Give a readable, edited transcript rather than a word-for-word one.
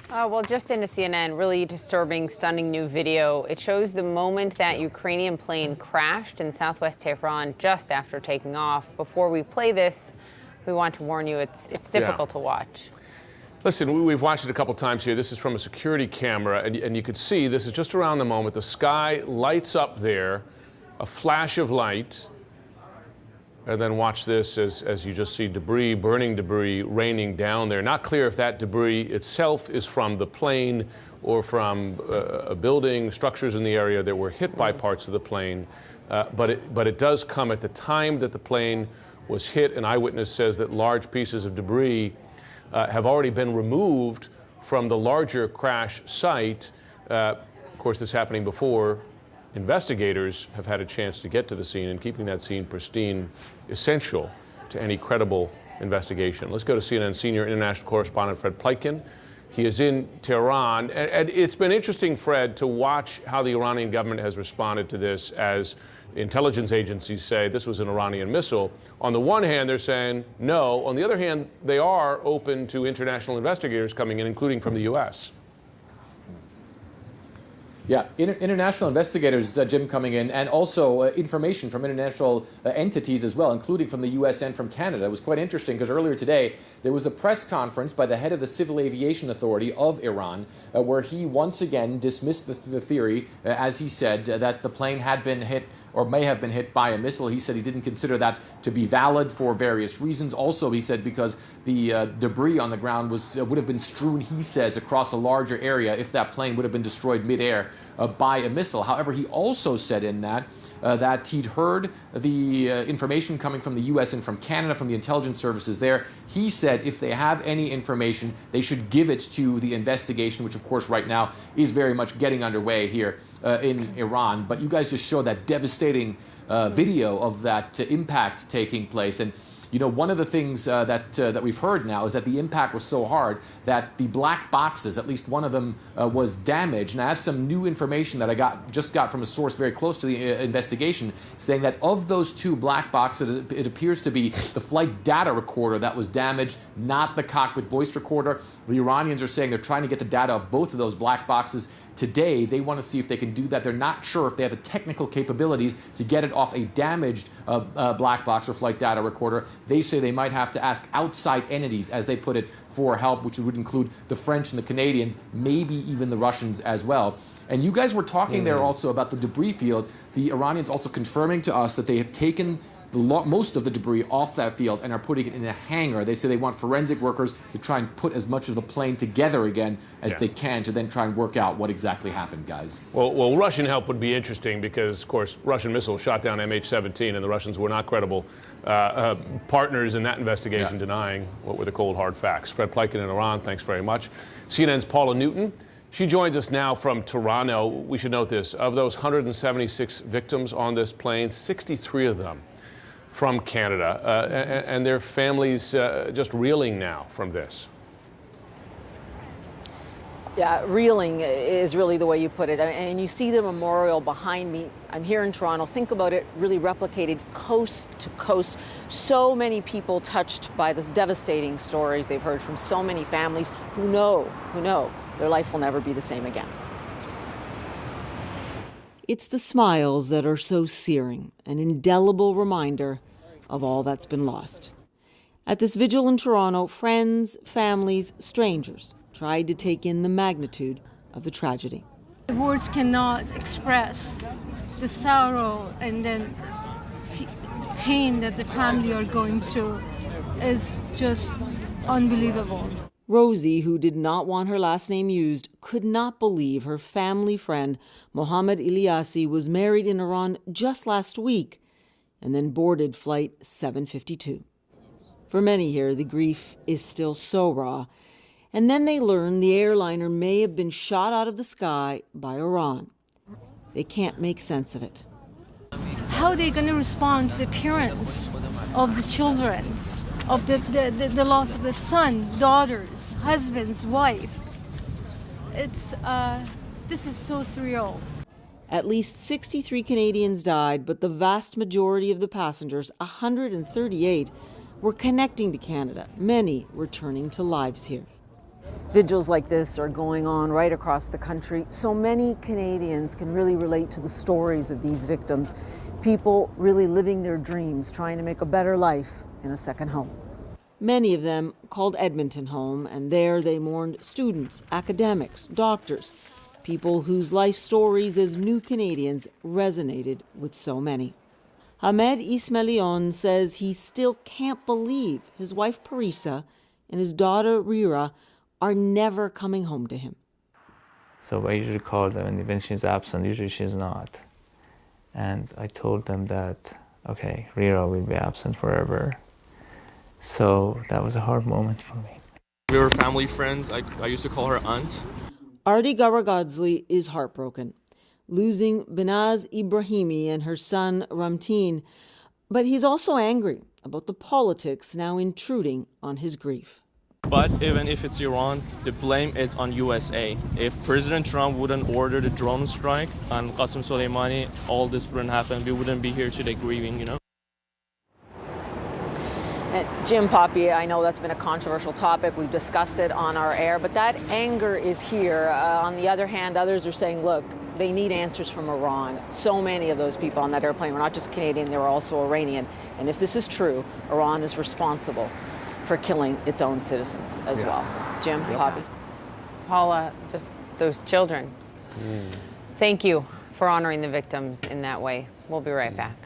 Well, just into CNN, really disturbing, stunning new video. It shows the moment that Ukrainian plane crashed in southwest Tehran just after taking off. Before we play this, we want to warn you it's difficult to watch. Listen, we've watched it a couple times here. This is from a security camera, and you could see this is just around the moment. The sky lights up there, a flash of light. And then watch this as you just see debris, burning debris, raining down there. Not clear if that debris itself is from the plane or from a building, structures in the area that were hit by parts of the plane. But it does come at the time that the plane was hit. An eyewitness says that large pieces of debris have already been removed from the larger crash site. Of course, this happening before investigators have had a chance to get to the scene, and keeping that scene pristine essential to any credible investigation. Let's go to CNN senior international correspondent Fred Pleitgen. He is in Tehran, and it's been interesting, Fred, to watch how the Iranian government has responded to this, as intelligence agencies say this was an Iranian missile. On the one hand, they're saying no. On the other hand, they are open to international investigators coming in, including from the U.S. Yeah, international investigators, Jim, coming in, and also information from international entities as well, including from the U.S. and from Canada. It was quite interesting because earlier today there was a press conference by the head of the Civil Aviation Authority of Iran where he once again dismissed the theory, as he said, that the plane had been hit or may have been hit by a missile. He said he didn't consider that to be valid for various reasons. Also, he said because the debris on the ground would have been strewn, he says, across a larger area if that plane would have been destroyed midair by a missile. However, he also said in that he'd heard the information coming from the U.S. and from Canada, from the intelligence services there. He said if they have any information, they should give it to the investigation, which, of course, right now is very much getting underway here in Iran. But you guys just showed that devastating video of that impact taking place. And you know, one of the things that we've heard now is that the impact was so hard that the black boxes, at least one of them, was damaged. And I have some new information that I just got from a source very close to the investigation, saying that of those two black boxes, it appears to be the flight data recorder that was damaged, not the cockpit voice recorder. The Iranians are saying they're trying to get the data of both of those black boxes today. They want to see if they can do that. They're not sure if they have the technical capabilities to get it off a damaged black box or flight data recorder. They say they might have to ask outside entities, as they put it, for help, which would include the French and the Canadians, maybe even the Russians as well. And you guys were talking there also about the debris field. The Iranians also confirming to us that they have taken most of the debris off that field and are putting it in a hangar. They say they want forensic workers to try and put as much of the plane together again as they can to then try and work out what exactly happened, guys. Well, Russian help would be interesting because, of course, Russian missiles shot down MH17, and the Russians were not credible partners in that investigation, denying what were the cold, hard facts. Fred Pleitgen in Iran, thanks very much. CNN's Paula Newton. She joins us now from Toronto. We should note this. Of those 176 victims on this plane, 63 of them from Canada, and their families just reeling now from this. Yeah, reeling is really the way you put it. And you see the memorial behind me. I'm here in Toronto. Think about it, really replicated coast to coast. So many people touched by those devastating stories they've heard from so many families who know their life will never be the same again. It's the smiles that are so searing, an indelible reminder of all that's been lost. At this vigil in Toronto, friends, families, strangers tried to take in the magnitude of the tragedy. Words cannot express the sorrow and then pain that the family are going through. Is just unbelievable. Rosie, who did not want her last name used, could not believe her family friend Mohammed Ilyasi was married in Iran just last week and then boarded flight 752. For many here, the grief is still so raw. And then they learn the airliner may have been shot out of the sky by Iran. They can't make sense of it. How are they going to respond to the parents of the children, of the loss of their son, daughters, husbands, wife? This is so surreal. At least 63 Canadians died, but the vast majority of the passengers, 138, were connecting to Canada, many returning to lives here. Vigils like this are going on right across the country. So many Canadians can really relate to the stories of these victims. People really living their dreams, trying to make a better life in a second home. Many of them called Edmonton home, and there they mourned students, academics, doctors, people whose life stories as new Canadians resonated with so many. Hamed Ismailion says he still can't believe his wife Parisa and his daughter Rira are never coming home to him. So I usually call them, and when she's absent, usually she's not. And I told them that, okay, Rira will be absent forever. So that was a hard moment for me. We were family friends. I used to call her aunt. Artie Garagadzli is heartbroken, losing Benaz Ibrahimi and her son Ramteen. But he's also angry about the politics now intruding on his grief. But even if it's Iran, the blame is on USA. If President Trump wouldn't order the drone strike on Qasem Soleimani, all this wouldn't happen. We wouldn't be here today grieving, you know? Jim, Poppy, I know that's been a controversial topic. We've discussed it on our air, but that anger is here. On the other hand, others are saying, look, they need answers from Iran. So many of those people on that airplane were not just Canadian, they were also Iranian. And if this is true, Iran is responsible for killing its own citizens as well. Jim, Poppy. Paula, just those children. Thank you for honoring the victims in that way. We'll be right back.